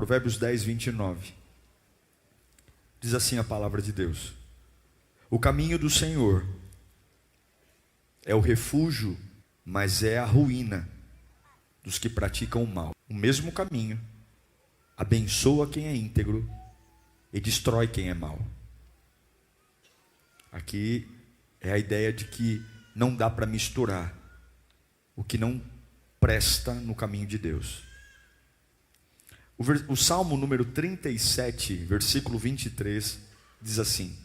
Provérbios 10, 29. Diz assim a palavra de Deus: o caminho do Senhor é o refúgio, mas é a ruína dos que praticam o mal. O mesmo caminho abençoa quem é íntegro e destrói quem é mau. Aqui é a ideia de que não dá para misturar o que não presta no caminho de Deus. O Salmo número 37, versículo 23, diz assim: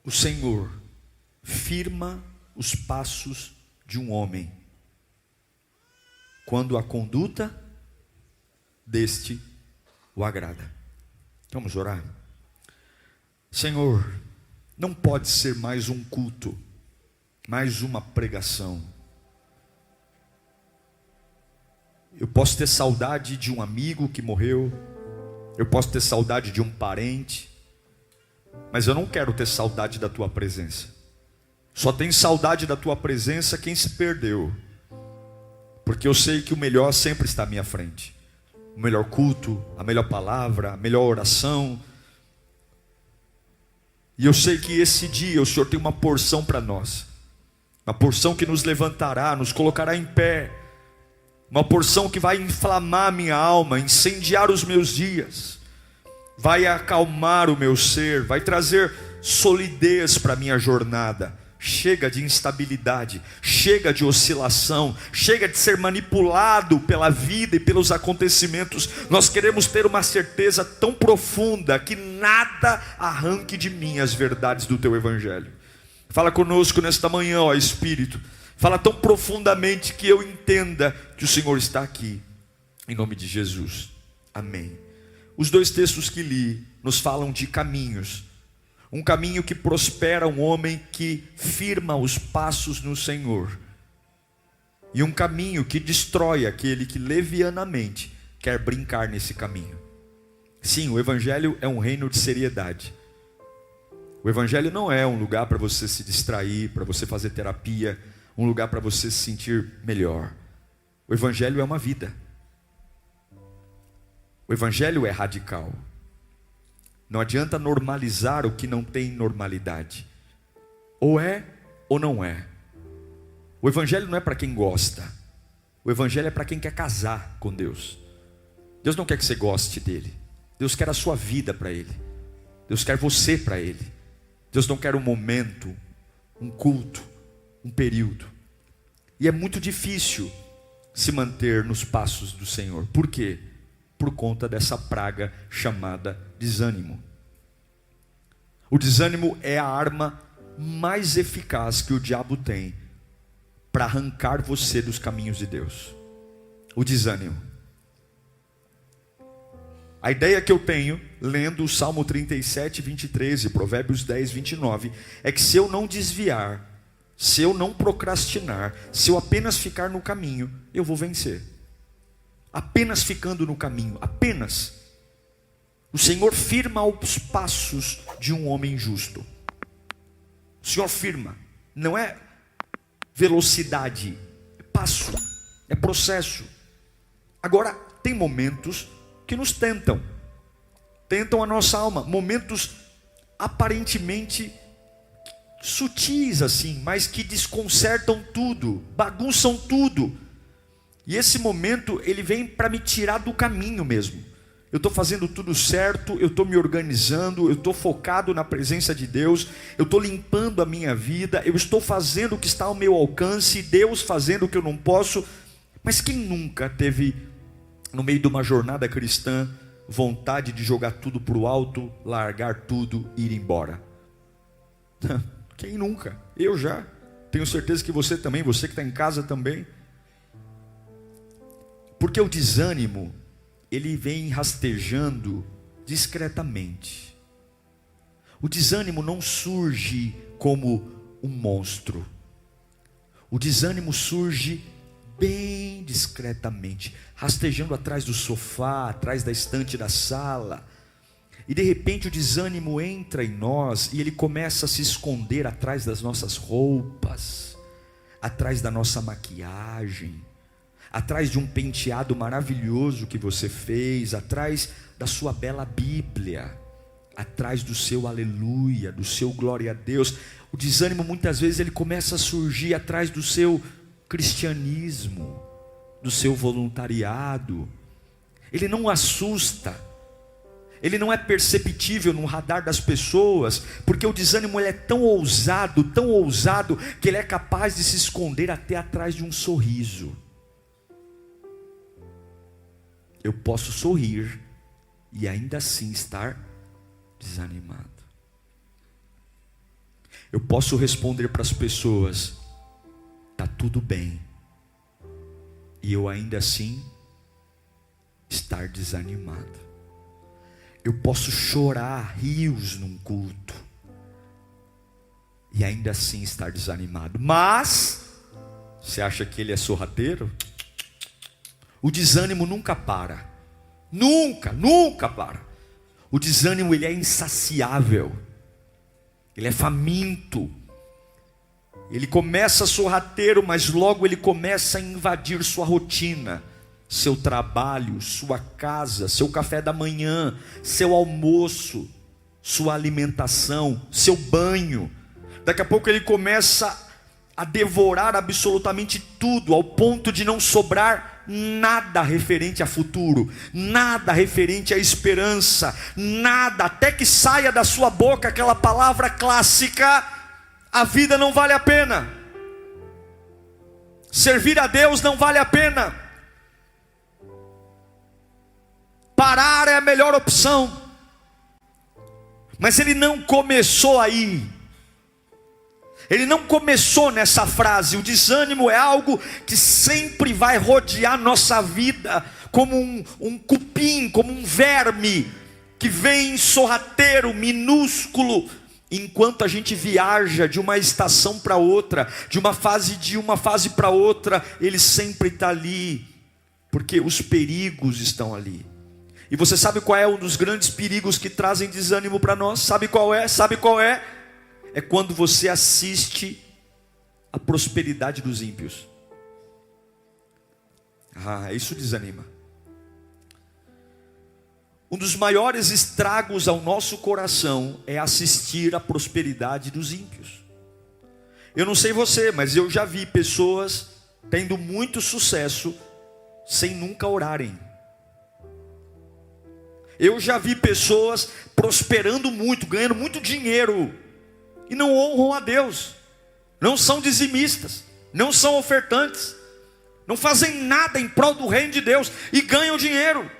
o Senhor firma os passos de um homem, quando a conduta deste o agrada. Vamos orar? Senhor, não pode ser mais um culto, mais uma pregação. Eu posso ter saudade de um amigo que morreu, eu posso ter saudade de um parente, mas eu não quero ter saudade da tua presença. Só tem saudade da tua presença quem se perdeu, porque eu sei que o melhor sempre está à minha frente. O melhor culto, a melhor palavra, a melhor oração. E eu sei que esse dia o Senhor tem uma porção para nós, uma porção que nos levantará, nos colocará em pé, uma porção que vai inflamar minha alma, incendiar os meus dias, vai acalmar o meu ser, vai trazer solidez para a minha jornada. Chega de instabilidade, chega de oscilação, chega de ser manipulado pela vida e pelos acontecimentos. Nós queremos ter uma certeza tão profunda que nada arranque de mim as verdades do teu evangelho. Fala conosco nesta manhã, ó Espírito. Fala tão profundamente que eu entenda que o Senhor está aqui, em nome de Jesus, amém. Os dois textos que li nos falam de caminhos. Um caminho que prospera um homem que firma os passos no Senhor, e um caminho que destrói aquele que levianamente quer brincar nesse caminho. Sim, o Evangelho é um reino de seriedade. O Evangelho não é um lugar para você se distrair, para você fazer terapia, um lugar para você se sentir melhor. O Evangelho é uma vida. O Evangelho é radical. Não adianta normalizar o que não tem normalidade. Ou é ou não é. O Evangelho não é para quem gosta. O Evangelho é para quem quer casar com Deus. Deus não quer que você goste dele. Deus quer a sua vida para ele. Deus quer você para ele. Deus não quer um momento, um culto, um período. E é muito difícil se manter nos passos do Senhor. Por quê? Por conta dessa praga chamada desânimo. O desânimo é a arma mais eficaz que o diabo tem para arrancar você dos caminhos de Deus. O desânimo. A ideia que eu tenho, lendo o Salmo 37, 23 e Provérbios 10, 29, é que se eu não desviar, se eu não procrastinar, se eu apenas ficar no caminho, eu vou vencer. Apenas ficando no caminho, apenas. O Senhor firma os passos de um homem justo. O Senhor firma, não é velocidade, é passo, é processo. Agora, tem momentos que nos tentam a nossa alma, momentos aparentemente sutis assim, mas que desconcertam tudo, bagunçam tudo. E esse momento, ele vem para me tirar do caminho mesmo. Eu estou fazendo tudo certo, eu estou me organizando, eu estou focado na presença de Deus, eu estou limpando a minha vida, eu estou fazendo o que está ao meu alcance, Deus fazendo o que eu não posso. Mas quem nunca teve, no meio de uma jornada cristã, vontade de jogar tudo para o alto, largar tudo e ir embora? Quem nunca? Eu já. Tenho certeza que você também, você que está em casa também. Porque o desânimo, ele vem rastejando discretamente. O desânimo não surge como um monstro. O desânimo surge bem discretamente, rastejando atrás do sofá, atrás da estante da sala. E de repente o desânimo entra em nós e ele começa a se esconder atrás das nossas roupas, atrás da nossa maquiagem, atrás de um penteado maravilhoso que você fez, atrás da sua bela Bíblia, atrás do seu aleluia, do seu glória a Deus. O desânimo muitas vezes ele começa a surgir atrás do seu cristianismo, do seu voluntariado. Ele não assusta, ele não é perceptível no radar das pessoas, porque o desânimo ele é tão ousado, que ele é capaz de se esconder até atrás de um sorriso. Eu posso sorrir e ainda assim estar desanimado. Eu posso responder para as pessoas: está tudo bem, e eu ainda assim estar desanimado. Eu posso chorar rios num culto e ainda assim estar desanimado. Mas você acha que ele é sorrateiro? O desânimo nunca para. Nunca para. O desânimo ele é insaciável. Ele é faminto. Ele começa sorrateiro, mas logo ele começa a invadir sua rotina, seu trabalho, sua casa, seu café da manhã, seu almoço, sua alimentação, seu banho. Daqui a pouco ele começa a devorar absolutamente tudo, ao ponto de não sobrar nada referente a futuro, nada referente à esperança, nada, até que saia da sua boca aquela palavra clássica: a vida não vale a pena, servir a Deus não vale a pena, parar é a melhor opção. Mas ele não começou aí. Ele não começou nessa frase. O desânimo é algo que sempre vai rodear nossa vida, como um cupim, como um verme, que vem sorrateiro, minúsculo, enquanto a gente viaja de uma estação para outra, de uma fase para outra, ele sempre está ali, porque os perigos estão ali. E você sabe qual é um dos grandes perigos que trazem desânimo para nós? Sabe qual é? É quando você assiste a prosperidade dos ímpios. Isso desanima. Um dos maiores estragos ao nosso coração é assistir a prosperidade dos ímpios. Eu não sei você, mas eu já vi pessoas tendo muito sucesso sem nunca orarem. Eu já vi pessoas prosperando muito, ganhando muito dinheiro, e não honram a Deus, não são dizimistas, não são ofertantes, não fazem nada em prol do reino de Deus e ganham dinheiro.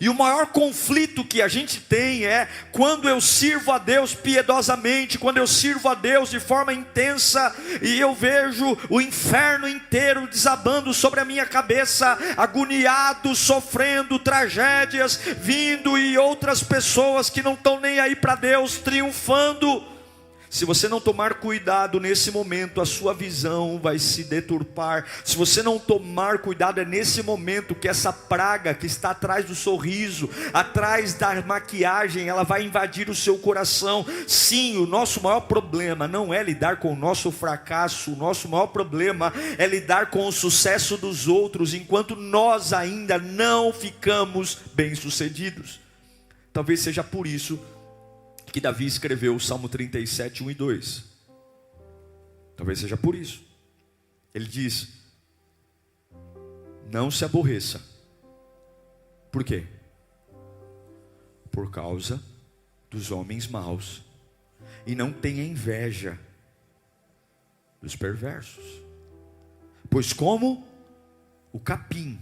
E o maior conflito que a gente tem é quando eu sirvo a Deus piedosamente, quando eu sirvo a Deus de forma intensa, e eu vejo o inferno inteiro desabando sobre a minha cabeça, agoniado, sofrendo tragédias vindo, e outras pessoas que não estão nem aí para Deus triunfando. Se você não tomar cuidado nesse momento, a sua visão vai se deturpar. Se você não tomar cuidado, é nesse momento que essa praga que está atrás do sorriso, atrás da maquiagem, ela vai invadir o seu coração. Sim, o nosso maior problema não é lidar com o nosso fracasso. O nosso maior problema é lidar com o sucesso dos outros, enquanto nós ainda não ficamos bem-sucedidos. Talvez seja por isso que Davi escreveu o Salmo 37, 1 e 2. Talvez seja por isso. Ele diz: não se aborreça. Por quê? Por causa dos homens maus, e não tenha inveja dos perversos, pois como o capim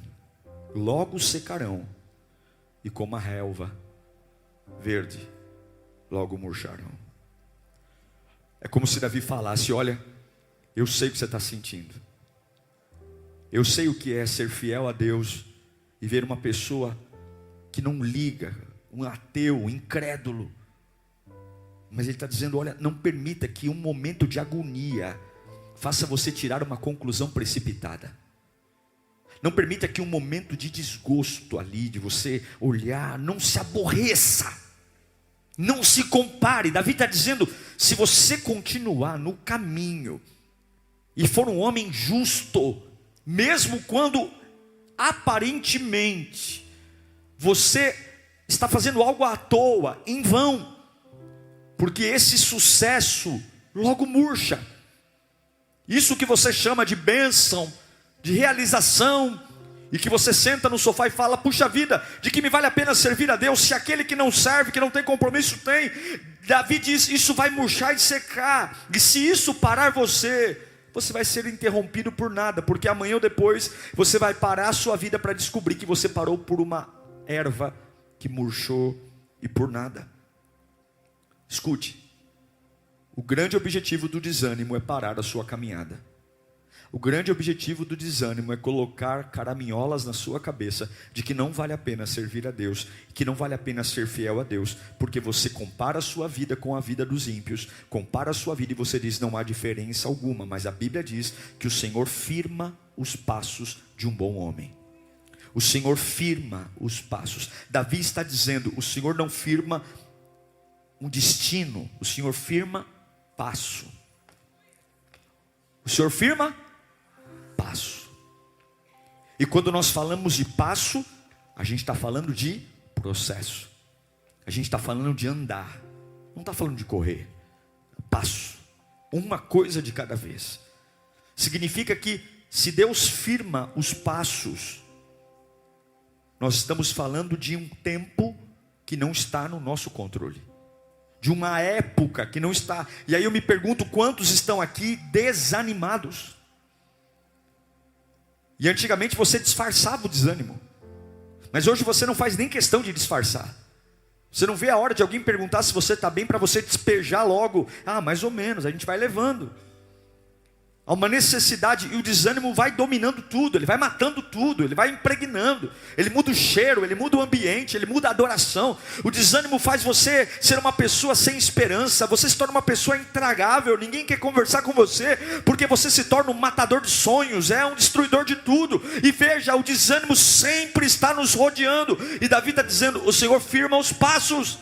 logo secarão, e como a relva verde logo murcharão. É como se Davi falasse: olha, eu sei o que você está sentindo, eu sei o que é ser fiel a Deus e ver uma pessoa que não liga, um ateu, um incrédulo, mas ele está dizendo: olha, não permita que um momento de agonia faça você tirar uma conclusão precipitada. Não permita que um momento de desgosto ali, de você olhar, não se aborreça. Não se compare. Davi está dizendo: se você continuar no caminho e for um homem justo, mesmo quando aparentemente você está fazendo algo à toa, em vão, porque esse sucesso logo murcha. Isso que você chama de bênção, de realização, e que você senta no sofá e fala: puxa vida, de que me vale a pena servir a Deus, se aquele que não serve, que não tem compromisso tem. Davi diz: isso vai murchar e secar, e se isso parar você vai ser interrompido por nada, porque amanhã ou depois você vai parar a sua vida para descobrir que você parou por uma erva que murchou e por nada. Escute, o grande objetivo do desânimo é parar a sua caminhada. O grande objetivo do desânimo é colocar caraminholas na sua cabeça de que não vale a pena servir a Deus, que não vale a pena ser fiel a Deus, porque você compara a sua vida com a vida dos ímpios, compara a sua vida e você diz: não há diferença alguma, mas a Bíblia diz que o Senhor firma os passos de um bom homem. O Senhor firma os passos. Davi está dizendo: o Senhor não firma um destino, o Senhor firma passo. O Senhor firma passo. E quando nós falamos de passo, a gente está falando de processo. A gente está falando de andar. Não está falando de correr. Passo. Uma coisa de cada vez. Significa que se Deus firma os passos, nós estamos falando de um tempo que não está no nosso controle. De uma época que não está. E aí eu me pergunto quantos estão aqui desanimados. E antigamente você disfarçava o desânimo, mas hoje você não faz nem questão de disfarçar. Você não vê a hora de alguém perguntar se você está bem, para você despejar logo: ah, mais ou menos, a gente vai levando. Há uma necessidade, e o desânimo vai dominando tudo, ele vai matando tudo, ele vai impregnando, ele muda o cheiro, ele muda o ambiente, ele muda a adoração. O desânimo faz você ser uma pessoa sem esperança, você se torna uma pessoa intragável, ninguém quer conversar com você, porque você se torna um matador de sonhos, um destruidor de tudo. E veja, o desânimo sempre está nos rodeando, e Davi está dizendo: o Senhor firma os passos.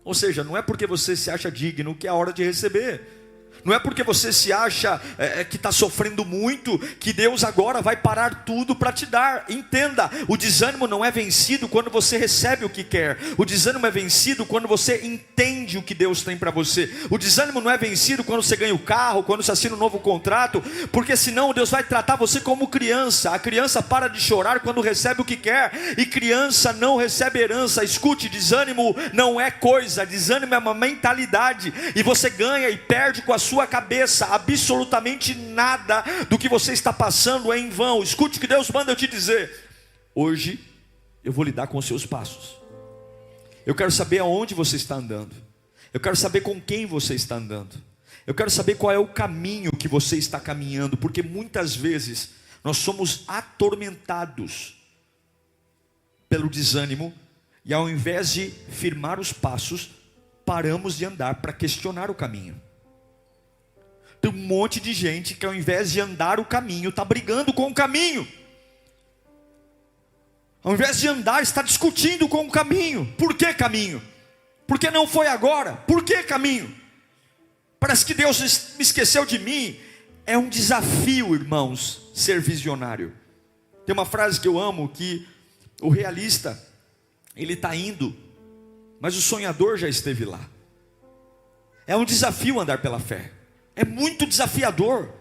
Ou seja, não é porque você se acha digno que é a hora de receber. Não é porque você se acha que está sofrendo muito, que Deus agora vai parar tudo para te dar. Entenda, o desânimo não é vencido quando você recebe o que quer. O desânimo é vencido quando você entende o que Deus tem para você. O desânimo não é vencido quando você ganha o carro, quando você assina um novo contrato, porque senão Deus vai tratar você como criança. A criança para de chorar quando recebe o que quer, e criança não recebe herança. Escute, desânimo não é coisa, desânimo é uma mentalidade, e você ganha e perde com a sua cabeça. Absolutamente nada do que você está passando é em vão. Escute o que Deus manda eu te dizer: hoje eu vou lidar com os seus passos. Eu quero saber aonde você está andando. Eu quero saber com quem você está andando. Eu quero saber qual é o caminho que você está caminhando, porque muitas vezes nós somos atormentados pelo desânimo, e ao invés de firmar os passos, paramos de andar para questionar o caminho. Tem um monte de gente que ao invés de andar o caminho, está brigando com o caminho. Ao invés de andar, está discutindo com o caminho. Por que caminho? Por que não foi agora? Por que caminho? Parece que Deus me esqueceu de mim. É um desafio, irmãos, ser visionário. Tem uma frase que eu amo, que o realista, ele está indo, mas o sonhador já esteve lá. É um desafio andar pela fé. É muito desafiador,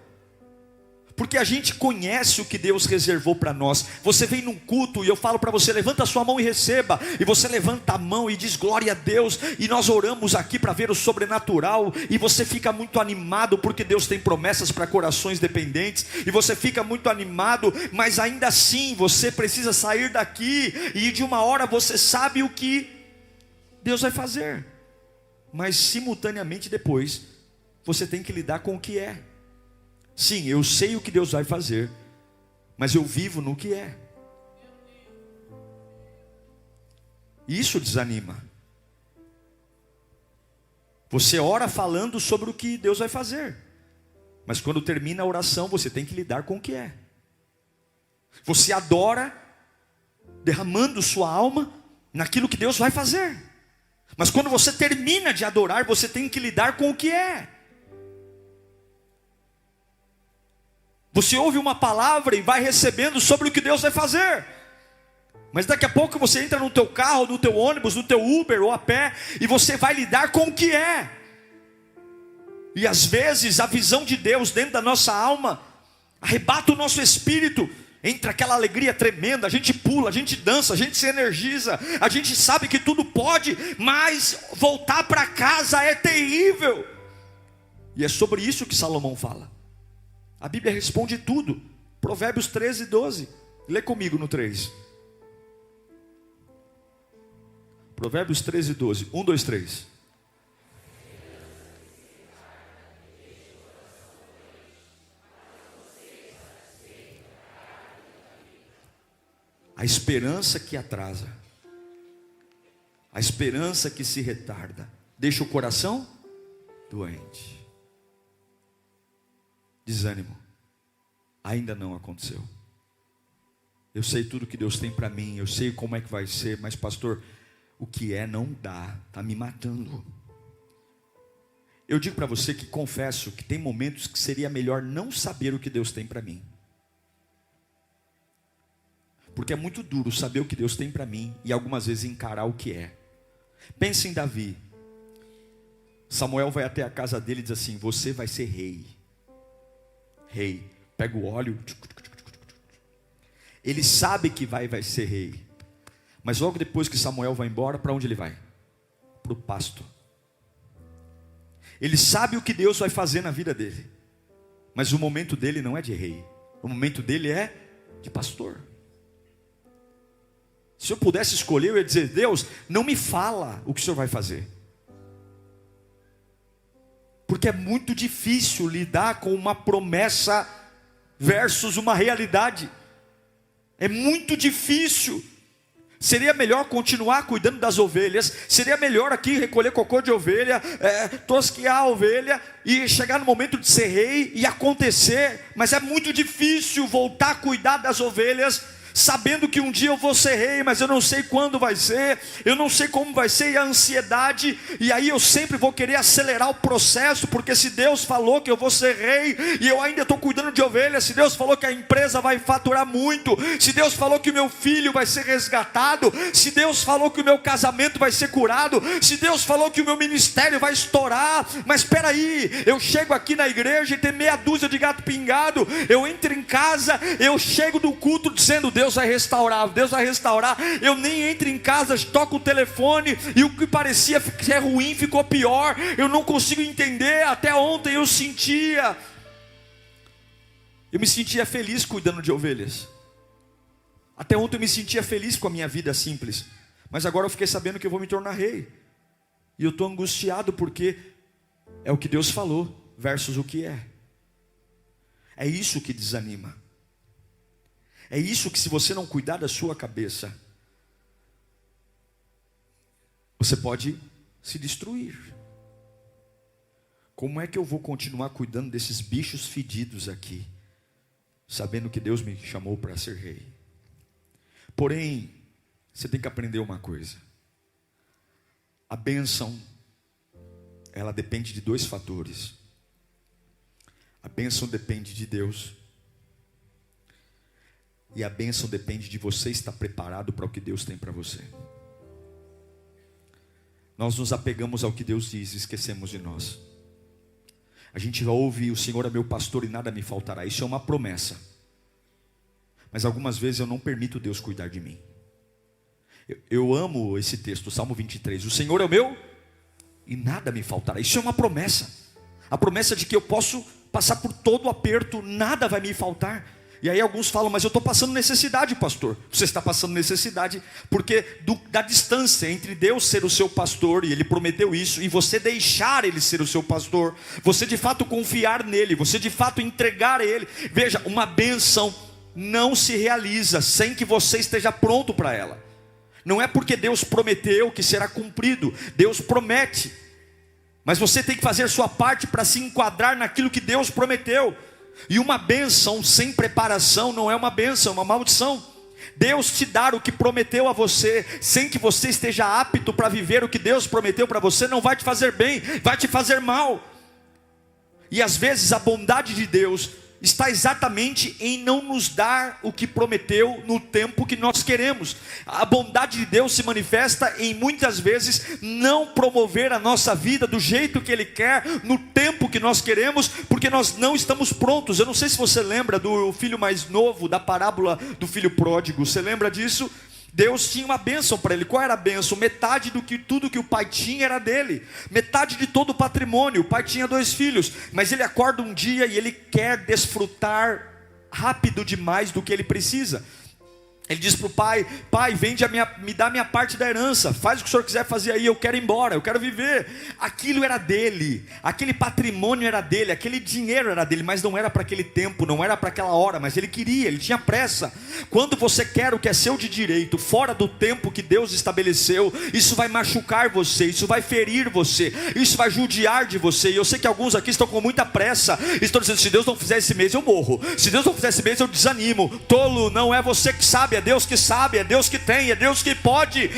porque a gente conhece o que Deus reservou para nós. Você vem num culto e eu falo para você: levanta a sua mão e receba. E você levanta a mão e diz glória a Deus. E nós oramos aqui para ver o sobrenatural. E você fica muito animado, porque Deus tem promessas para corações dependentes. E você fica muito animado, mas ainda assim você precisa sair daqui, e de uma hora você sabe o que Deus vai fazer, mas simultaneamente depois você tem que lidar com o que é. Sim, eu sei o que Deus vai fazer, mas eu vivo no que é. Isso desanima. Você ora falando sobre o que Deus vai fazer, mas quando termina a oração, você tem que lidar com o que é. Você adora derramando sua alma naquilo que Deus vai fazer, mas quando você termina de adorar, você tem que lidar com o que é. Você ouve uma palavra e vai recebendo sobre o que Deus vai fazer. Mas daqui a pouco você entra no teu carro, no teu ônibus, no teu Uber ou a pé, e você vai lidar com o que é. E às vezes a visão de Deus dentro da nossa alma arrebata o nosso espírito. Entra aquela alegria tremenda, a gente pula, a gente dança, a gente se energiza, a gente sabe que tudo pode, mas voltar para casa é terrível. E é sobre isso que Salomão fala. A Bíblia responde tudo. Provérbios 13, 12. Lê comigo no 3. Provérbios 13, 12. 1, 2, 3. A esperança que atrasa, a esperança que se retarda, deixa o coração doente. Desânimo, ainda não aconteceu. Eu sei tudo que Deus tem para mim, eu sei como é que vai ser, mas pastor, o que é não dá, está me matando. Eu digo para você que confesso que tem momentos que seria melhor não saber o que Deus tem para mim. Porque é muito duro saber o que Deus tem para mim e algumas vezes encarar o que é. Pense em Davi. Samuel vai até a casa dele e diz assim: você vai ser rei. Rei. Pega o óleo. Ele sabe que vai ser rei. Mas logo depois que Samuel vai embora, para onde ele vai? Para o pasto. Ele sabe o que Deus vai fazer na vida dele. Mas o momento dele não é de rei. O momento dele é de pastor. Se eu pudesse escolher, eu ia dizer: Deus, não me fala o que o Senhor vai fazer. Porque é muito difícil lidar com uma promessa versus uma realidade. É muito difícil. Seria melhor continuar cuidando das ovelhas. Seria melhor aqui recolher cocô de ovelha, tosquear a ovelha e chegar no momento de ser rei e acontecer. Mas é muito difícil voltar a cuidar das ovelhas, sabendo que um dia eu vou ser rei, mas eu não sei quando vai ser, eu não sei como vai ser, e a ansiedade, e aí eu sempre vou querer acelerar o processo, porque se Deus falou que eu vou ser rei, e eu ainda estou cuidando de ovelhas, se Deus falou que a empresa vai faturar muito, se Deus falou que o meu filho vai ser resgatado, se Deus falou que o meu casamento vai ser curado, se Deus falou que o meu ministério vai estourar, mas espera aí, eu chego aqui na igreja e tem meia dúzia de gato pingado, eu entro em casa, eu chego do culto dizendo: Deus vai restaurar, Deus vai restaurar. Eu nem entro em casa, toco o telefone e o que parecia ser ruim ficou pior. Eu não consigo entender. Até ontem eu me sentia feliz cuidando de ovelhas. Até ontem eu me sentia feliz com a minha vida simples. Mas agora eu fiquei sabendo que eu vou me tornar rei. E eu estou angustiado porque é o que Deus falou versus o que é. É isso que desanima. É isso que, se você não cuidar da sua cabeça, você pode se destruir. Como é que eu vou continuar cuidando desses bichos fedidos aqui, sabendo que Deus me chamou para ser rei? Porém, você tem que aprender uma coisa. A bênção, ela depende de dois fatores. A bênção depende de Deus. E a bênção depende de você estar preparado para o que Deus tem para você. Nós nos apegamos ao que Deus diz e esquecemos de nós. A gente ouve: o Senhor é meu pastor e nada me faltará. Isso é uma promessa. Mas algumas vezes eu não permito Deus cuidar de mim. Eu amo esse texto, Salmo 23. O Senhor é o meu e nada me faltará. Isso é uma promessa. A promessa de que eu posso passar por todo o aperto, nada vai me faltar. E aí alguns falam: mas eu estou passando necessidade, pastor. Você está passando necessidade porque da distância entre Deus ser o seu pastor, e Ele prometeu isso, e você deixar Ele ser o seu pastor, você de fato confiar nele, você de fato entregar a Ele. Veja, uma bênção não se realiza sem que você esteja pronto para ela. Não é porque Deus prometeu que será cumprido. Deus promete, mas você tem que fazer sua parte para se enquadrar naquilo que Deus prometeu. E uma bênção sem preparação não é uma bênção, é uma maldição. Deus te dar o que prometeu a você, sem que você esteja apto para viver o que Deus prometeu para você, não vai te fazer bem, vai te fazer mal. E às vezes a bondade de Deus está exatamente em não nos dar o que prometeu no tempo que nós queremos. A bondade de Deus se manifesta em muitas vezes não promover a nossa vida do jeito que Ele quer, no tempo que nós queremos, porque nós não estamos prontos. Eu não sei se você lembra do filho mais novo, da parábola do filho pródigo. Você lembra disso? Deus tinha uma bênção para ele. Qual era a bênção? Metade do que tudo que o pai tinha era dele. Metade de todo o patrimônio. O pai tinha 2 filhos, mas ele acorda um dia e ele quer desfrutar rápido demais do que ele precisa. Ele diz para o pai: pai, me dá a minha parte da herança, faz o que o senhor quiser fazer aí, eu quero ir embora, eu quero viver. Aquilo era dele, aquele patrimônio era dele, aquele dinheiro era dele, mas não era para aquele tempo, não era para aquela hora, mas ele queria, ele tinha pressa. Quando você quer o que é seu de direito, fora do tempo que Deus estabeleceu, isso vai machucar você, isso vai ferir você, isso vai judiar de você. E eu sei que alguns aqui estão com muita pressa, estão dizendo: se Deus não fizer esse mês eu morro, se Deus não fizer esse mês eu desanimo. Tolo, não é você que sabe, é Deus que sabe, é Deus que tem, é Deus que pode.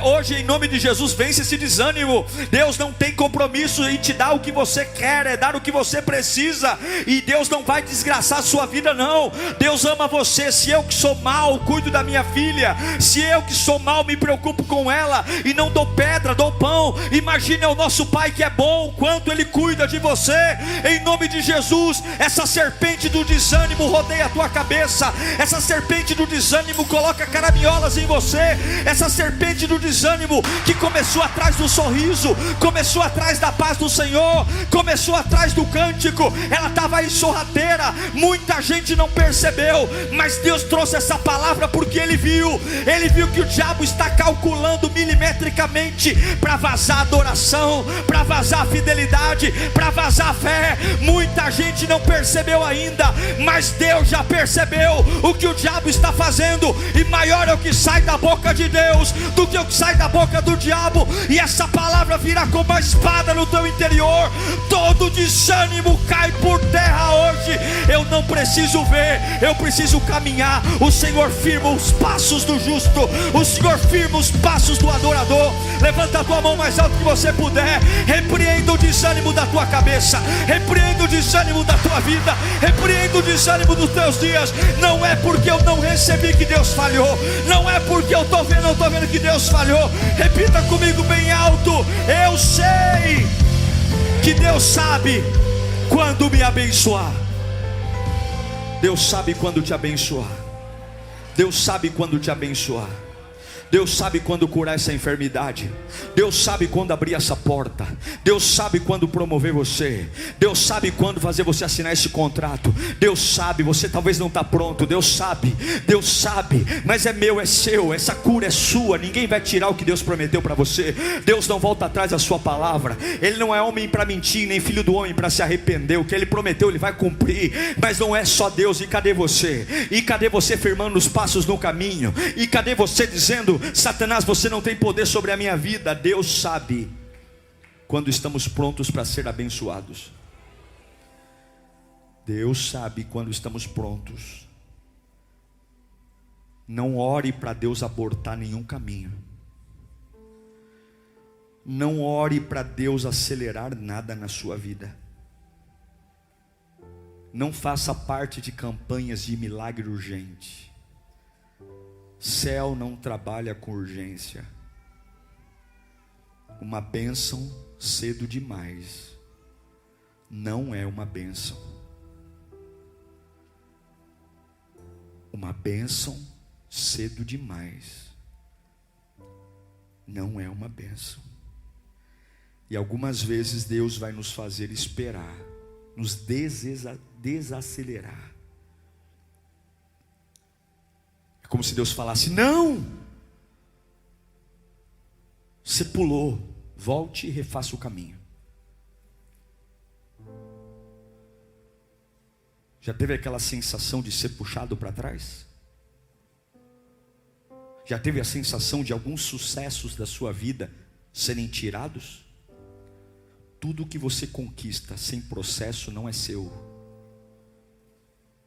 Hoje, em nome de Jesus, vence esse desânimo. Deus não tem compromisso em te dar o que você quer, é dar o que você precisa. E Deus não vai desgraçar a sua vida, não. Deus ama você. Se eu que sou mau cuido da minha filha, se eu que sou mau me preocupo com ela e não dou pedra, dou pão, imagine o nosso Pai que é bom, quanto Ele cuida de você. Em nome de Jesus, essa serpente do desânimo rodeia a tua cabeça, essa serpente do desânimo coloca caraminholas em você, essa serpente do desânimo que começou atrás do sorriso, começou atrás da paz do Senhor, começou atrás do cântico, ela estava aí sorrateira, muita gente não percebeu, mas Deus trouxe essa palavra porque Ele viu que o diabo está calculando milimetricamente para vazar a adoração, para vazar a fidelidade, para vazar a fé. Muita gente não percebeu ainda, mas Deus já percebeu o que o diabo está fazendo, e maior é o que sai da boca de Deus do que o que sai da boca do diabo. E essa palavra virá como uma espada no teu interior. Todo desânimo cai por terra hoje. Eu não preciso ver, eu preciso caminhar. O Senhor firma os passos do justo, o Senhor firma os passos do adorador. Levanta a tua mão mais alto que você puder. Repreenda o desânimo da tua cabeça, repreenda o desânimo da tua vida, repreenda o desânimo dos teus dias. Não é porque eu não recebi que Deus falhou, não é porque eu estou vendo que Deus falhou. Repita comigo bem alto: eu sei que Deus sabe quando me abençoar. Deus sabe quando te abençoar. Deus sabe quando te abençoar. Deus sabe quando curar essa enfermidade. Deus sabe quando abrir essa porta. Deus sabe quando promover você. Deus sabe quando fazer você assinar esse contrato. Deus sabe, você talvez não está pronto. Deus sabe, mas é meu, é seu. Essa cura é sua, ninguém vai tirar o que Deus prometeu para você. Deus não volta atrás da sua palavra. Ele não é homem para mentir, nem filho do homem para se arrepender. O que Ele prometeu Ele vai cumprir. Mas não é só Deus. E cadê você? E cadê você firmando os passos no caminho? E cadê você dizendo: Satanás, você não tem poder sobre a minha vida? Deus sabe quando estamos prontos para ser abençoados. Deus sabe quando estamos prontos. Não ore para Deus abortar nenhum caminho. Não ore para Deus acelerar nada na sua vida. Não faça parte de campanhas de milagre urgente. Céu não trabalha com urgência. Uma bênção cedo demais não é uma bênção. Uma bênção cedo demais não é uma bênção. E algumas vezes Deus vai nos fazer esperar, nos desacelerar. É como se Deus falasse: não, você pulou, volte e refaça o caminho. Já teve aquela sensação de ser puxado para trás? Já teve a sensação de alguns sucessos da sua vida serem tirados? Tudo que você conquista sem processo não é seu.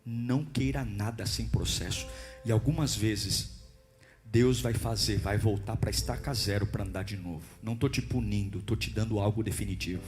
Não queira nada sem processo. E algumas vezes Deus vai voltar para estaca zero para andar de novo. Não estou te punindo, estou te dando algo definitivo.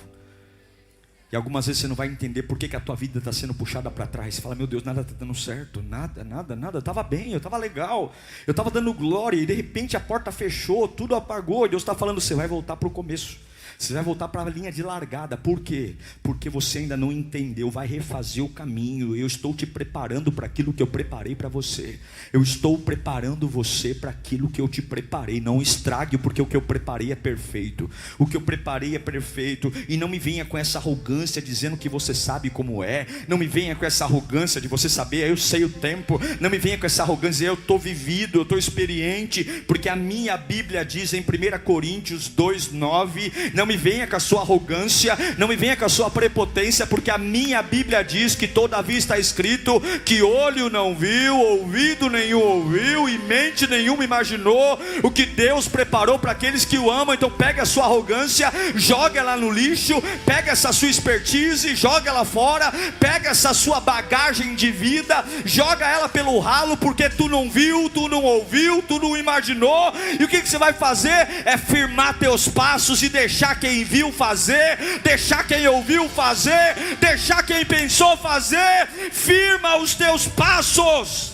E algumas vezes você não vai entender por que a tua vida está sendo puxada para trás. Você fala, meu Deus, nada está dando certo, nada, eu estava bem, eu estava legal, eu estava dando glória, e de repente a porta fechou, tudo apagou, e Deus está falando, você vai voltar para o começo. Você vai voltar para a linha de largada. Por quê? Porque você ainda não entendeu. Vai refazer o caminho. Eu estou te preparando para aquilo que eu preparei para você. Eu estou preparando você para aquilo que eu te preparei. Não estrague, porque o que eu preparei é perfeito. O que eu preparei é perfeito. E não me venha com essa arrogância dizendo que você sabe como é. Não me venha com essa arrogância de você saber, eu sei o tempo. Não me venha com essa arrogância, eu estou vivido, eu estou experiente. Porque a minha Bíblia diz em 1 Coríntios 2:9, não me venha com a sua arrogância, não me venha com a sua prepotência, porque a minha Bíblia diz que todavia está escrito que olho não viu, ouvido nenhum ouviu e mente nenhuma imaginou o que Deus preparou para aqueles que o amam. Então pega a sua arrogância, joga ela no lixo, pega essa sua expertise, joga ela fora, pega essa sua bagagem de vida, joga ela pelo ralo, porque tu não viu, tu não ouviu, tu não imaginou. E o que você vai fazer? É firmar teus passos e deixar quem viu fazer, deixar quem ouviu fazer, deixar quem pensou fazer. Firma os teus passos.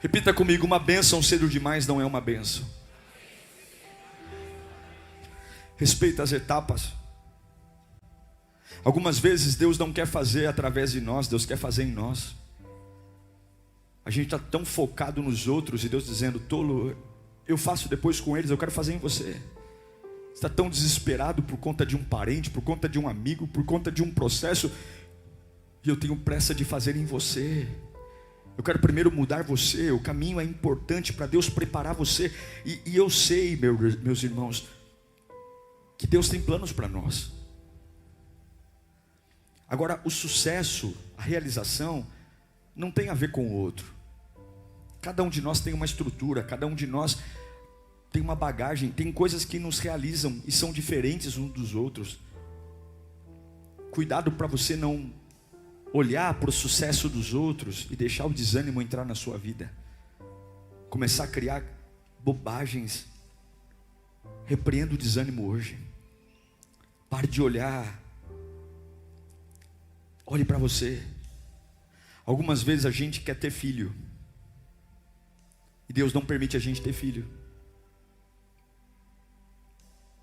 Repita comigo: uma bênção cedo demais não é uma bênção. Respeita as etapas. Algumas vezes Deus não quer fazer através de nós, Deus quer fazer em nós. A gente está tão focado nos outros, e Deus dizendo, tolo, eu faço depois com eles, eu quero fazer em você. Está tão desesperado por conta de um parente, por conta de um amigo, por conta de um processo, e eu tenho pressa de fazer em você. Eu quero primeiro mudar você. O caminho é importante para Deus preparar você. E eu sei, meus irmãos, que Deus tem planos para nós. Agora, o sucesso, a realização, não tem a ver com o outro. Cada um de nós tem uma estrutura, cada um de nós tem uma bagagem, tem coisas que nos realizam e são diferentes uns dos outros. Cuidado para você não olhar para o sucesso dos outros e deixar o desânimo entrar na sua vida. Começar a criar bobagens. Repreenda o desânimo hoje. Pare de olhar. Olhe para você. Algumas vezes a gente quer ter filho, e Deus não permite a gente ter filho,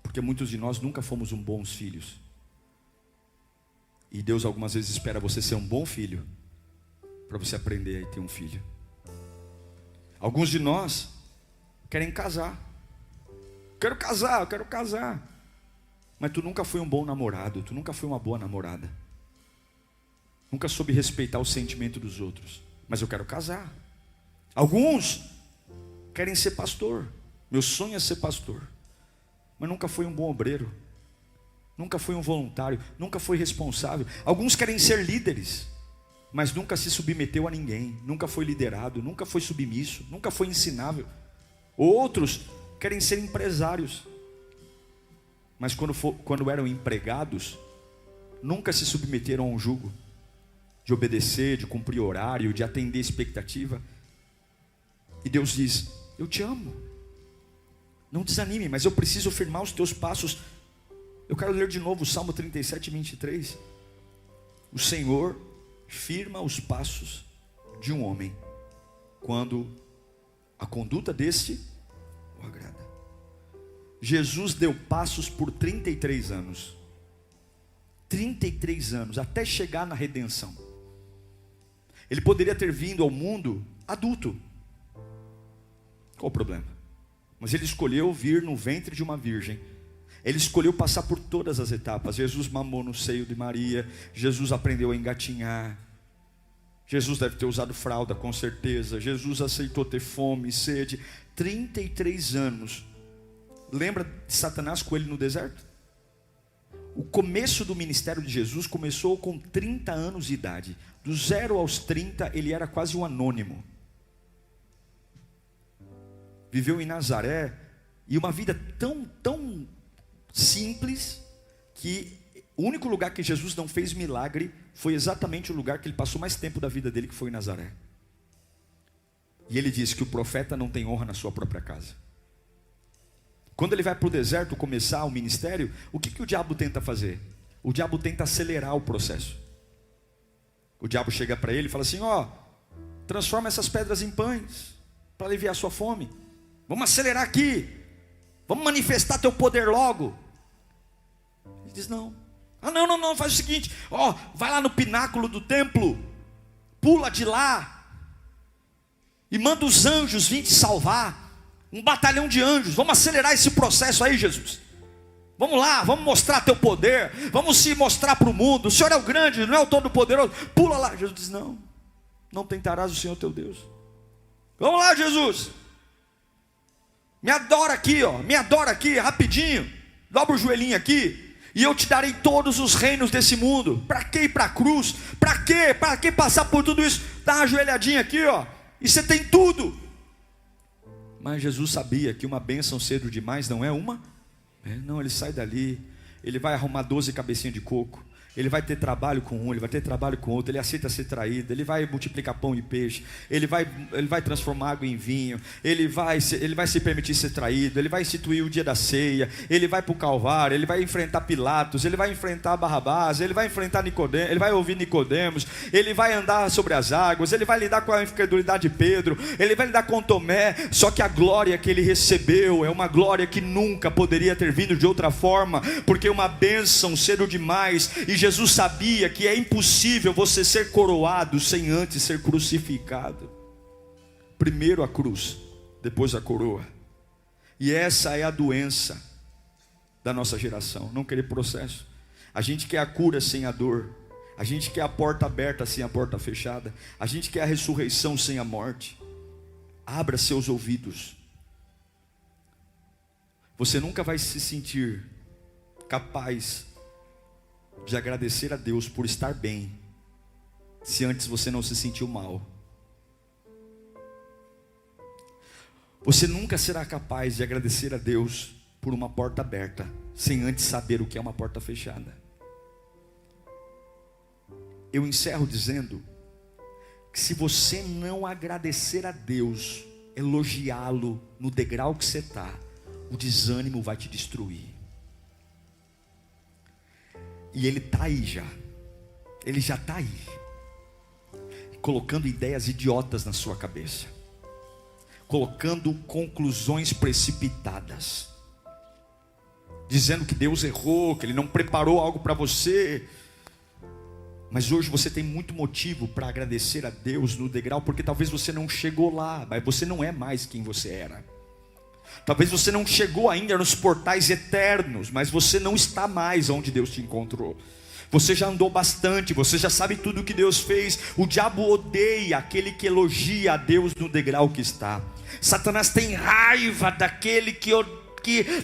porque muitos de nós nunca fomos bons filhos. E Deus algumas vezes espera você ser um bom filho, para você aprender a ter um filho. Alguns de nós querem casar. Eu quero casar. Mas tu nunca foi um bom namorado, tu nunca foi uma boa namorada. Nunca soube respeitar o sentimento dos outros. Mas eu quero casar. Alguns querem ser pastor. Meu sonho é ser pastor. Mas nunca foi um bom obreiro. Nunca foi um voluntário. Nunca foi responsável. Alguns querem ser líderes, mas nunca se submeteu a ninguém. Nunca foi liderado. Nunca foi submisso. Nunca foi ensinável. Outros querem ser empresários, mas quando eram empregados, nunca se submeteram a um jugo de obedecer, de cumprir horário, de atender expectativa. E Deus diz, eu te amo, não desanime, mas eu preciso firmar os teus passos. Eu quero ler de novo o Salmo 37, 23. O Senhor firma os passos de um homem, quando a conduta deste o agrada. Jesus deu passos por 33 anos. 33 anos, até chegar na redenção. Ele poderia ter vindo ao mundo adulto. Qual o problema? Mas ele escolheu vir no ventre de uma virgem. Ele escolheu passar por todas as etapas. Jesus mamou no seio de Maria. Jesus aprendeu a engatinhar. Jesus deve ter usado fralda, com certeza. Jesus aceitou ter fome e sede. 33 anos. Lembra de Satanás com ele no deserto? O começo do ministério de Jesus começou com 30 anos de idade. Do 0 aos 30, ele era quase um anônimo. Viveu em Nazaré, e uma vida tão simples, que o único lugar que Jesus não fez milagre foi exatamente o lugar que ele passou mais tempo da vida dele, que foi em Nazaré. E ele disse que o profeta não tem honra na sua própria casa. Quando ele vai para o deserto começar o ministério, o que o diabo tenta fazer? O diabo tenta acelerar o processo. O diabo chega para ele e fala assim: ó, transforma essas pedras em pães, para aliviar a sua fome. Vamos acelerar aqui, vamos manifestar teu poder logo. Ele diz: não. Ah, não, faz o seguinte, ó, vai lá no pináculo do templo, pula de lá, e manda os anjos vir te salvar. Um batalhão de anjos, vamos acelerar esse processo aí, Jesus. Vamos lá, vamos mostrar teu poder, vamos se mostrar para o mundo. O Senhor é o grande, não é o todo-poderoso. Pula lá. Jesus diz: não tentarás o Senhor teu Deus. Vamos lá, Jesus, me adora aqui, ó, me adora aqui, rapidinho. Dobra o joelhinho aqui, e eu te darei todos os reinos desse mundo. Para que ir para a cruz? Para quê? Para que passar por tudo isso? Dá uma ajoelhadinha aqui, ó, e você tem tudo. Mas Jesus sabia que uma bênção cedo demais não é uma. Não, ele sai dali, ele vai arrumar 12 cabecinhas de coco, ele vai ter trabalho com um, ele vai ter trabalho com outro, ele aceita ser traído, ele vai multiplicar pão e peixe, ele vai transformar água em vinho, ele vai se permitir ser traído, ele vai instituir o dia da ceia, ele vai para o Calvário, ele vai enfrentar Pilatos, ele vai enfrentar Barrabás, ele vai enfrentar Nicodemos, ele vai ouvir Nicodemos, ele vai andar sobre as águas, ele vai lidar com a incredulidade de Pedro, ele vai lidar com Tomé. Só que a glória que ele recebeu é uma glória que nunca poderia ter vindo de outra forma, porque uma bênção cedo demais. E Jesus sabia que é impossível você ser coroado sem antes ser crucificado. Primeiro a cruz, depois a coroa. E essa é a doença da nossa geração, não querer processo. A gente quer a cura sem a dor, a gente quer a porta aberta sem a porta fechada, a gente quer a ressurreição sem a morte. Abra seus ouvidos. Você nunca vai se sentir capaz de agradecer a Deus por estar bem, se antes você não se sentiu mal. Você nunca será capaz de agradecer a Deus por uma porta aberta, sem antes saber o que é uma porta fechada. Eu encerro dizendo que se você não agradecer a Deus, elogiá-lo no degrau que você está, o desânimo vai te destruir. E ele está aí já. Ele já está aí, colocando ideias idiotas na sua cabeça, colocando conclusões precipitadas, dizendo que Deus errou, que Ele não preparou algo para você. Mas hoje você tem muito motivo para agradecer a Deus no degrau, porque talvez você não chegou lá, mas você não é mais quem você era. Talvez você não chegou ainda nos portais eternos, mas você não está mais onde Deus te encontrou. Você já andou bastante, você já sabe tudo o que Deus fez. O diabo odeia aquele que elogia a Deus no degrau que está. Satanás tem raiva daquele que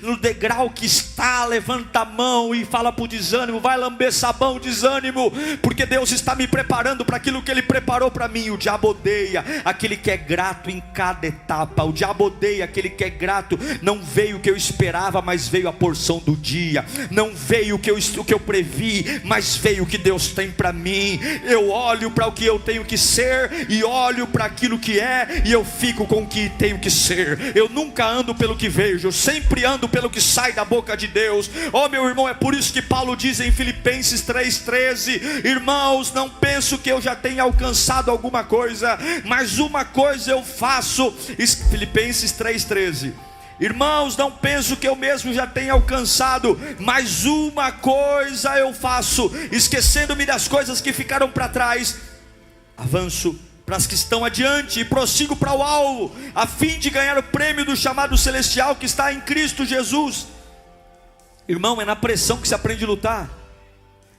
no degrau que está, levanta a mão e fala para o desânimo: vai lamber sabão, desânimo, porque Deus está me preparando para aquilo que Ele preparou para mim. O diabo odeia aquele que é grato em cada etapa. O diabo odeia aquele que é grato. Não veio o que eu esperava, mas veio a porção do dia. Não veio o que eu previ, mas veio o que Deus tem para mim. Eu olho para o que eu tenho que ser, e olho para aquilo que é, e eu fico com o que tenho que ser. Eu nunca ando pelo que vejo, eu sempre ando pelo que sai da boca de Deus. Oh, meu irmão, é por isso que Paulo diz em Filipenses 3,13: irmãos, não penso que eu já tenha alcançado alguma coisa, mas uma coisa eu faço. Filipenses 3,13: irmãos, não penso que eu mesmo já tenha alcançado, mas uma coisa eu faço, esquecendo-me das coisas que ficaram para trás, avanço para as que estão adiante e prossigo para o alvo, a fim de ganhar o prêmio do chamado celestial que está em Cristo Jesus. Irmão, é na pressão que se aprende a lutar.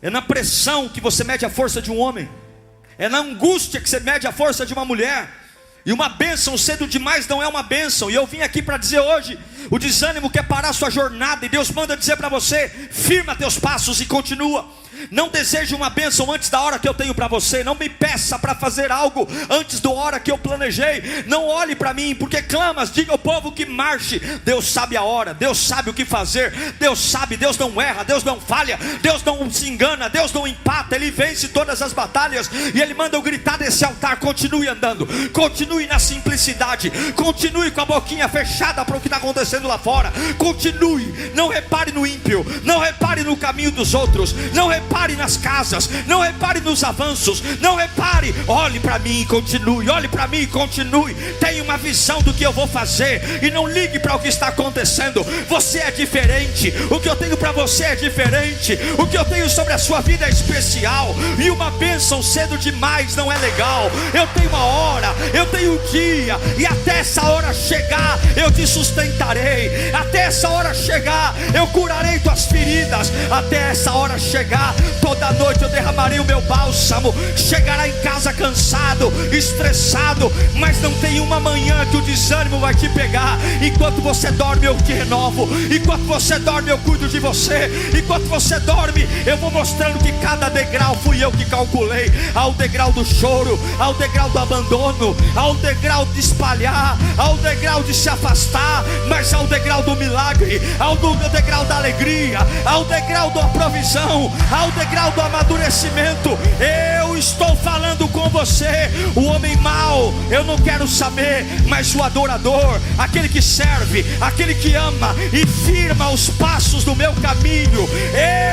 É na pressão que você mede a força de um homem. É na angústia que você mede a força de uma mulher. E uma bênção cedo demais não é uma bênção. E eu vim aqui para dizer hoje: o desânimo quer parar a sua jornada, e Deus manda dizer para você: firma teus passos e continua. Não deseje uma bênção antes da hora que eu tenho para você. Não me peça para fazer algo antes da hora que eu planejei. Não olhe para mim, porque clamas, diga ao povo que marche. Deus sabe a hora, Deus sabe o que fazer. Deus sabe, Deus não erra, Deus não falha, Deus não se engana, Deus não empata. Ele vence todas as batalhas. E Ele manda eu gritar desse altar: continue andando, continue na simplicidade, continue com a boquinha fechada para o que está acontecendo lá fora. Continue, não repare no ímpio, não repare no caminho dos outros, não repare nas casas, não repare nos avanços, não repare. Olhe para mim e continue, olhe para mim e continue. Tenha uma visão do que eu vou fazer e não ligue para o que está acontecendo. Você é diferente, o que eu tenho para você é diferente, o que eu tenho sobre a sua vida é especial. E uma bênção cedo demais não é legal. Eu tenho uma hora, eu tenho um dia, e até essa hora chegar eu te sustentarei. Até essa hora chegar eu curarei tuas feridas. Até essa hora chegar, toda noite eu derramarei o meu bálsamo. Chegará em casa cansado, estressado, mas não tem uma manhã que o desânimo vai te pegar. Enquanto você dorme eu te renovo, enquanto você dorme eu cuido de você, enquanto você dorme eu vou mostrando que cada degrau fui eu que calculei. Ao degrau do choro, ao degrau do abandono, ao degrau de espalhar, ao degrau de se afastar, mas ao degrau do milagre, ao degrau da alegria, ao degrau da provisão, ao degrau do amadurecimento. Eu estou falando com você. O homem mau eu não quero saber, mas o adorador, aquele que serve, aquele que ama e firma os passos do meu caminho,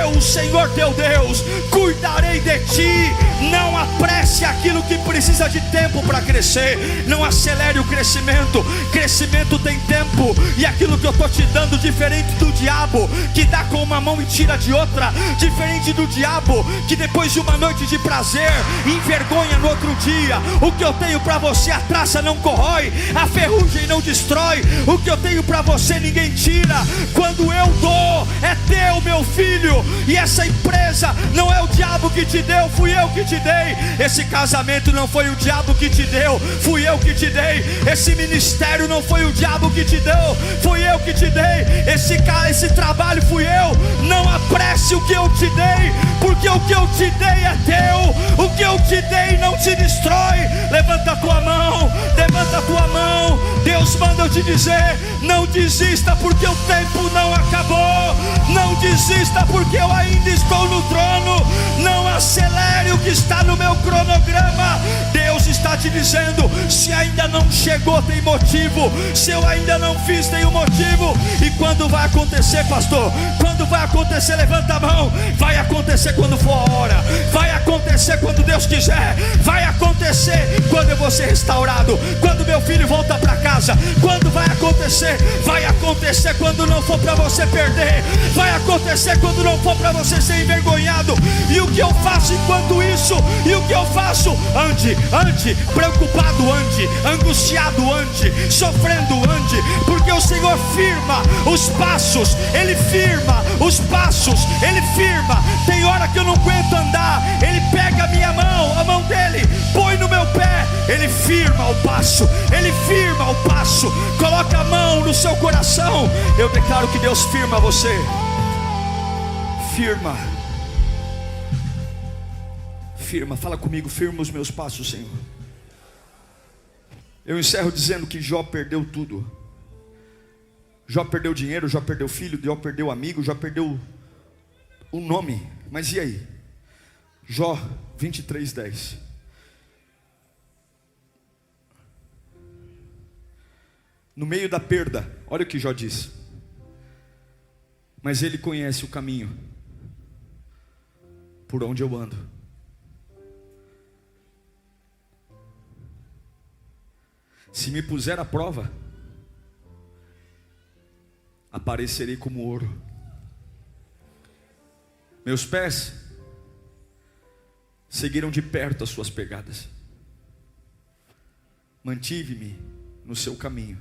eu, o Senhor teu Deus, cuidarei de ti. Não apresse aquilo que precisa de tempo para crescer. Não acelere o crescimento. Crescimento tem tempo. E aquilo que eu estou te dando, diferente do diabo, que dá com uma mão e tira de outra, diferente do diabo, que depois de uma noite de prazer envergonha no outro dia. O que eu tenho para você, a traça não corrói, a ferrugem não destrói. O que eu tenho para você ninguém tira. Quando eu dou, é teu, meu filho. E essa empresa não é o diabo que te deu, fui eu que te dei. Esse casamento não foi o diabo que te deu, fui eu que te dei. Esse ministério não foi o diabo que te deu, fui eu que te dei. Esse trabalho fui eu. Não apresse o que eu te dei, porque o que eu te dei é teu. O que eu te dei não te destrói. Levanta a tua mão, levanta a tua mão. Deus manda eu te dizer: não desista, porque o tempo não acabou. Não desista, porque eu ainda estou no trono. Não acelere o que está no meu cronograma. Deus está te dizendo: se ainda não chegou, tem motivo. Se eu ainda não fiz, tem um motivo. E quando vai acontecer, pastor? Quando vai acontecer? Levanta a mão. Vai acontecer quando for a hora. Vai acontecer quando Deus quiser. Vai acontecer quando eu vou ser restaurado, quando meu filho volta para casa. Quando vai acontecer? Vai acontecer quando não for para você perder. Vai acontecer quando não for para você ser envergonhado. E o que eu faço enquanto isso? E o que eu faço? Ande, preocupado ande, angustiado ande, sofrendo ande, porque o Senhor firma os passos. Ele firma os passos, Ele firma. Tem hora que eu não aguento andar, Ele pega a minha mão, a mão dele, põe no meu pé. Ele firma o passo, Ele firma o passo. Coloca a mão no seu coração. Eu declaro que Deus firma você. Firma, firma, fala comigo: firma os meus passos, Senhor. Eu encerro dizendo que Jó perdeu tudo. Jó perdeu dinheiro, Jó perdeu filho, Jó perdeu amigo, Jó perdeu o nome. Mas e aí? Jó 23:10. No meio da perda, olha o que Jó diz: mas Ele conhece o caminho por onde eu ando. Se me puser à prova, aparecerei como ouro. Meus pés seguiram de perto as suas pegadas. Mantive-me no seu caminho,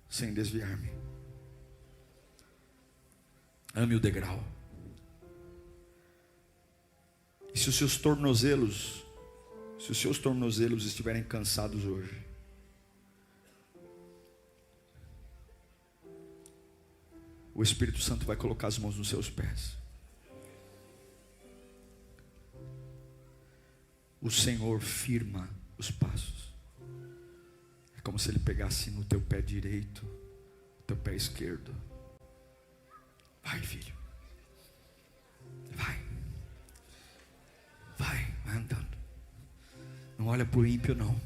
sem desviar-me. Ame o degrau. E se os seus tornozelos estiverem cansados hoje, o Espírito Santo vai colocar as mãos nos seus pés. o Senhor firma os passos. É como se Ele pegasse no teu pé direito, teu pé esquerdo. Vai, filho. Vai. Vai andando. Não olha para o ímpio, não.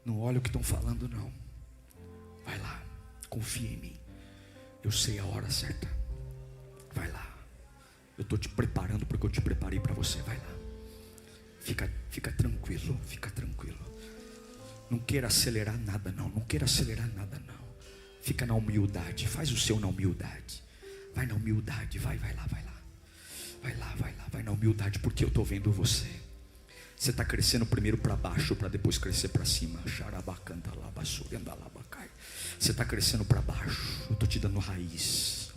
Não olha o que estão falando, não. Vai lá. Confia em mim. Eu sei a hora certa. Vai lá. Eu estou te preparando porque eu te preparei para você. Vai lá. Fica tranquilo. Fica tranquilo. Não queira acelerar nada, não. Não queira acelerar nada, não. Fica na humildade. Faz o seu na humildade. Vai na humildade. Vai lá. Vai na humildade, porque eu estou vendo você. Você está crescendo primeiro para baixo, para depois crescer para cima. Você está crescendo para baixo. Eu estou te dando raiz.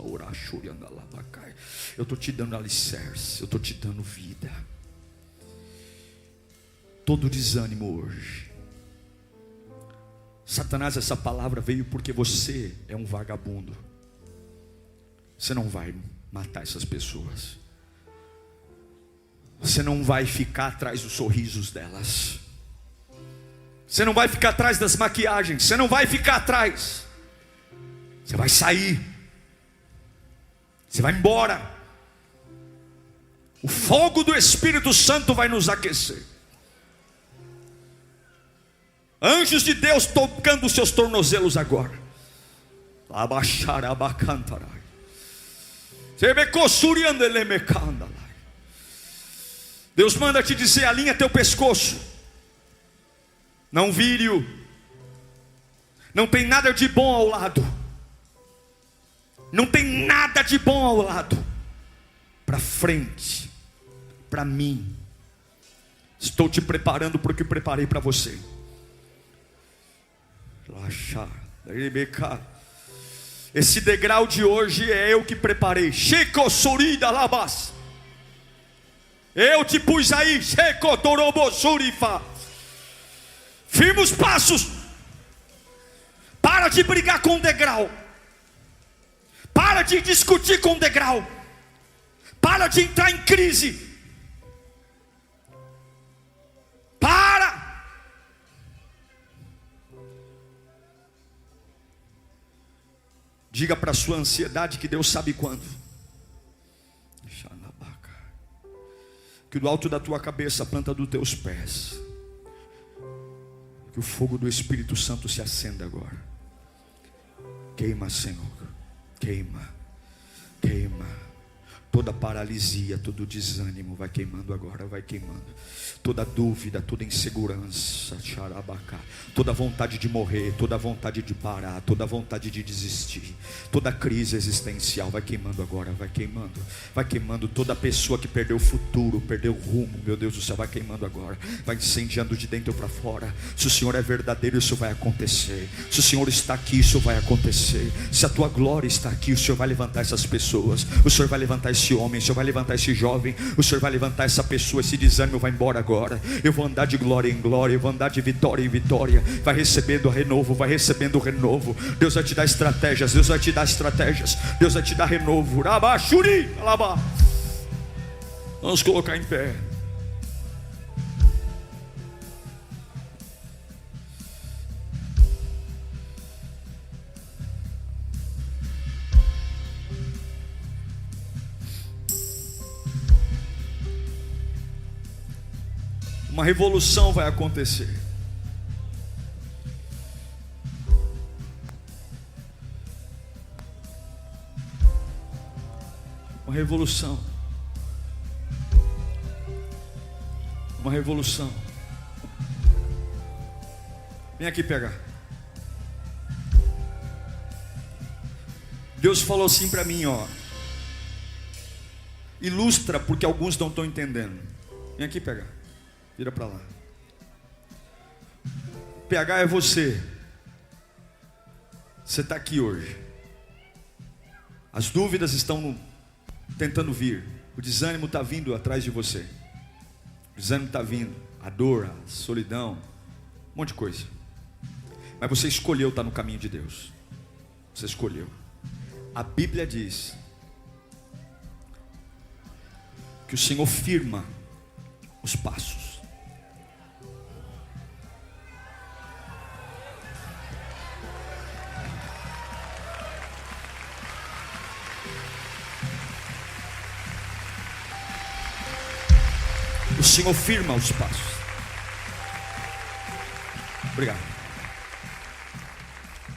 Eu estou te dando alicerce. Eu estou te dando vida. Todo desânimo hoje. Satanás, essa palavra veio porque você é um vagabundo. Você não vai matar essas pessoas. Você não vai ficar atrás dos sorrisos delas. Você não vai ficar atrás das maquiagens. Você não vai ficar atrás. Você vai sair. Você vai embora. O fogo do Espírito Santo vai nos aquecer. Anjos de Deus tocando os seus tornozelos agora. Deus manda te dizer: alinha teu pescoço. Não vire-o. Não tem nada de bom ao lado. Não tem nada de bom ao lado. Para frente. Para mim. Estou te preparando para o que preparei para você. Esse degrau de hoje é eu que preparei. Eu te pus aí. Firma os passos. Para de brigar com o degrau. Para de discutir com o degrau. Para de entrar em crise. Para. Diga para a sua ansiedade que Deus sabe quando. Que do alto da tua cabeça, a planta dos teus pés, que o fogo do Espírito Santo se acenda agora. Queima, Senhor. Queima. Toda paralisia, todo desânimo vai queimando agora, vai queimando. Toda dúvida, toda insegurança, toda vontade de morrer, toda vontade de parar, toda vontade de desistir, toda crise existencial vai queimando agora, vai queimando. Vai queimando toda pessoa que perdeu o futuro, perdeu o rumo, meu Deus do céu, vai queimando agora. Vai incendiando de dentro para fora. Se o Senhor é verdadeiro, isso vai acontecer. Se o Senhor está aqui, isso vai acontecer. Se a tua glória está aqui, o Senhor vai levantar essas pessoas. O Senhor vai levantar esse homem, o Senhor vai levantar esse jovem, o Senhor vai levantar essa pessoa. Esse desânimo vai embora agora. Eu vou andar de glória em glória, eu vou andar de vitória em vitória. Vai recebendo renovo, vai recebendo renovo. Deus vai te dar estratégias, Deus vai te dar estratégias, Deus vai te dar renovo. Vamos colocar em pé. Uma revolução vai acontecer. Uma revolução. Uma revolução. Vem aqui pegar. Deus falou assim para mim, ó. Ilustra, porque alguns não estão entendendo. Vem aqui pegar. Vira para lá. PH é você. Você está aqui hoje. As dúvidas estão tentando vir. O desânimo está vindo atrás de você. O desânimo está vindo. A dor, a solidão, um monte de coisa. Mas você escolheu estar no caminho de Deus. Você escolheu. A Bíblia diz que o Senhor firma os passos. Senhor firma os passos. Obrigado.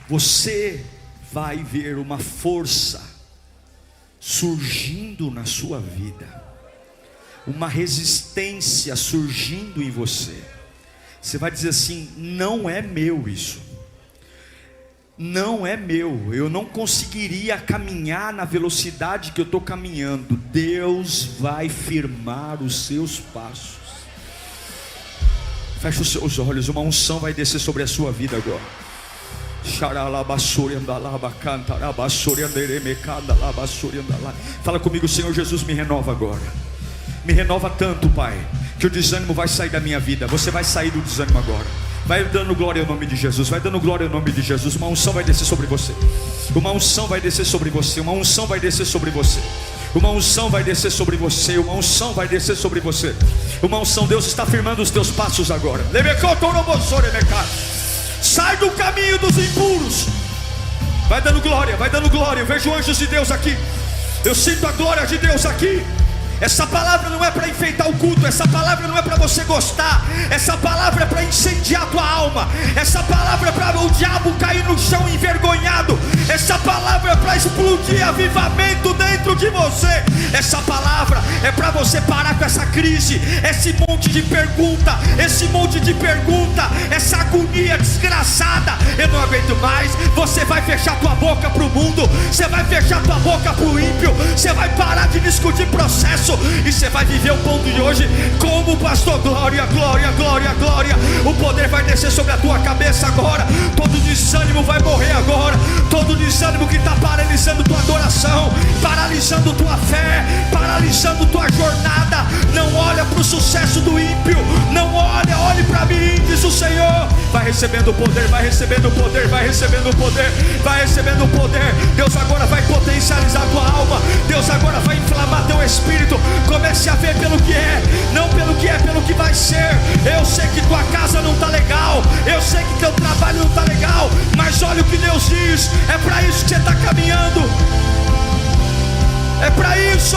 Você vai ver uma força surgindo na sua vida, uma resistência surgindo em você. Você vai dizer assim: não é meu isso, não é meu, eu não conseguiria caminhar na velocidade que eu estou caminhando. Deus vai firmar os seus passos. Feche os seus olhos, uma unção vai descer sobre a sua vida agora. Fala comigo: Senhor Jesus, me renova agora. Me renova tanto, Pai, que o desânimo vai sair da minha vida. Você vai sair do desânimo agora. Vai dando glória ao nome de Jesus. Vai dando glória ao nome de Jesus. Uma unção vai descer sobre você. Uma unção vai descer sobre você. Uma unção vai descer sobre você. Uma unção vai descer sobre você. Uma unção vai descer sobre você. Uma unção. Deus está firmando os teus passos agora. Sai do caminho dos impuros. Vai dando glória, vai dando glória. Eu vejo anjos de Deus aqui. Eu sinto a glória de Deus aqui. Essa palavra não é para enfeitar o culto. Essa palavra não é para você gostar. Essa palavra é para incendiar a tua alma. Essa palavra é para o diabo cair no chão envergonhado. Essa palavra é para explodir avivamento dentro de você. Essa palavra é para você parar com essa crise, esse monte de pergunta, essa agonia desgraçada. Eu não aguento mais. Você vai fechar tua boca para o mundo. Você vai fechar tua boca para o ímpio. Você vai parar de discutir processo. E você vai viver o ponto de hoje como pastor. Glória, glória, glória, glória. O poder vai descer sobre a tua cabeça agora. Todo desânimo vai morrer agora. Todo desânimo que está paralisando tua adoração, paralisando tua fé, paralisando tua jornada. Não olha para o sucesso do ímpio. Não olha, olhe para mim, diz o Senhor. Vai recebendo o poder, vai recebendo o poder, vai recebendo o poder, vai recebendo o poder. Deus agora vai potencializar a tua alma. Deus agora vai inflamar teu espírito. Comece a ver pelo que é, não pelo que é, pelo que vai ser. Eu sei que tua casa não está legal, eu sei que teu trabalho não está legal, mas olha o que Deus diz. É para isso que você está caminhando. É para isso.